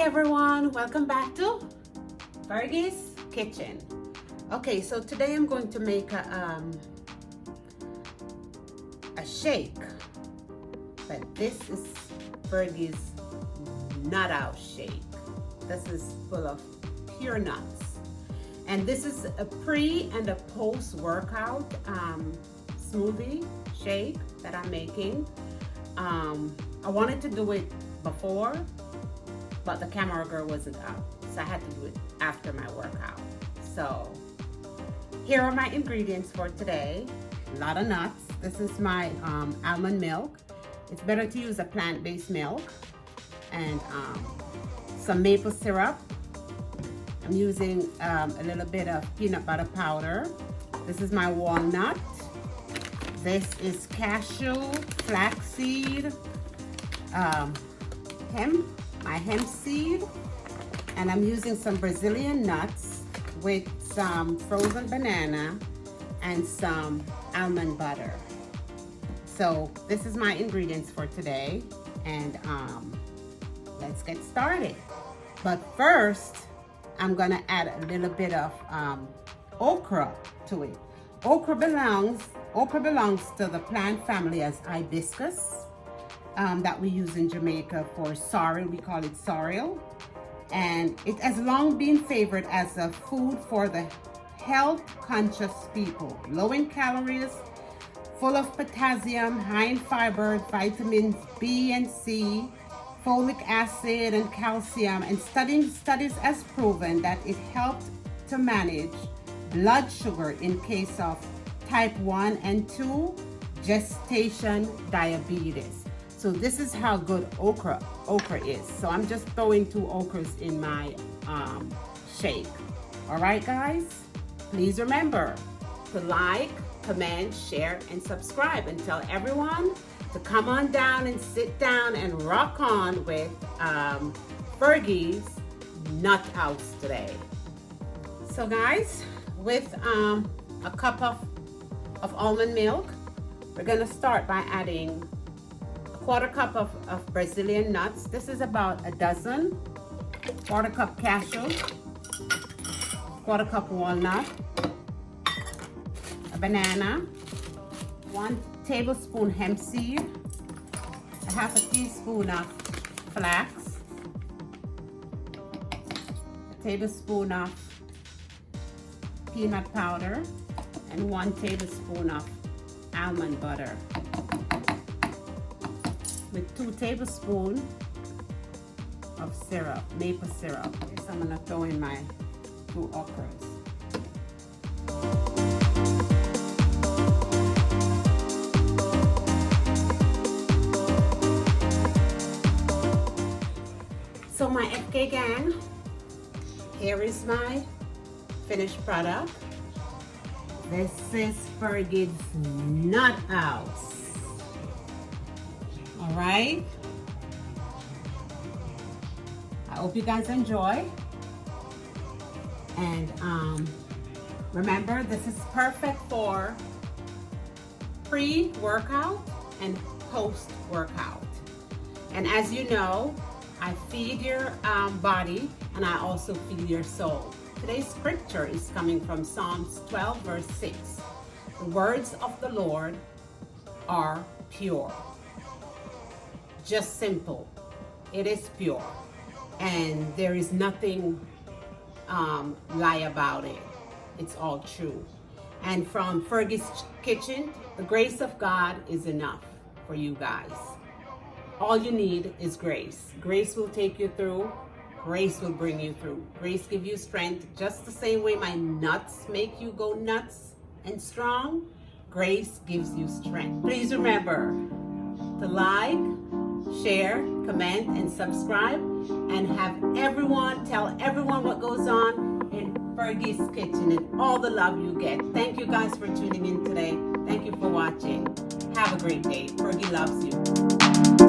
everyone, welcome back to Fergie's Kitchen. Okay, so today I'm going to make a shake, but this is Fergie's nut out shake. This is full of pure nuts, and this is a pre and a post workout smoothie shake that I'm making. I wanted to do it before, but the camera girl wasn't out, so I had to do it after my workout. So here are my ingredients for today. A lot of nuts. This is my almond milk. It's better to use a plant-based milk, and some maple syrup. I'm using a little bit of peanut butter powder. This is my walnut. This is cashew, flaxseed, my hemp seed, and I'm using some Brazilian nuts with some frozen banana and some almond butter. So this is my ingredients for today, and let's get started. But first, I'm gonna add a little bit of okra to it. Okra belongs to the plant family as hibiscus. That we use in Jamaica for sorrel. We call it sorrel, and it has long been favored as a food for the health-conscious people. Low in calories, full of potassium, high in fiber, vitamins B and C, folic acid and calcium, and studies has proven that it helped to manage blood sugar in case of type 1 and 2 gestation diabetes. So this is how good okra is. So I'm just throwing 2 okras in my shake. All right, guys? Please remember to like, comment, share, and subscribe, and tell everyone to come on down and sit down and rock on with Fergie's Nut House today. So guys, with a cup of almond milk, we're gonna start by adding 1/4 cup of Brazilian nuts. This is about a dozen. 1/4 cup cashew, 1/4 cup walnut, a banana, 1 tablespoon hemp seed, a 1/2 teaspoon of flax, a tablespoon of peanut powder, and 1 tablespoon of almond butter, with 2 tablespoons of syrup, maple syrup. So I'm gonna throw in my 2 okras. So my FK gang, here is my finished product. This is Fergie's Nut House. All right. I hope you guys enjoy. And remember, this is perfect for pre-workout and post-workout. And as you know, I feed your body, and I also feed your soul. Today's scripture is coming from Psalms 12, verse 6. The words of the Lord are pure. Just simple. It is pure, and there is nothing lie about it. It's all true. And from Fergie's Kitchen, the grace of God is enough for you guys. All you need is grace. Grace will take you through. Grace will bring you through. Grace gives you strength, just the same way my nuts make you go nuts and strong. Grace gives you strength. Please remember to like, share, comment, and subscribe, and tell everyone what goes on in Fergie's Kitchen and all the love you get. Thank you guys for tuning in today. Thank you for watching. Have a great day. Fergie loves you.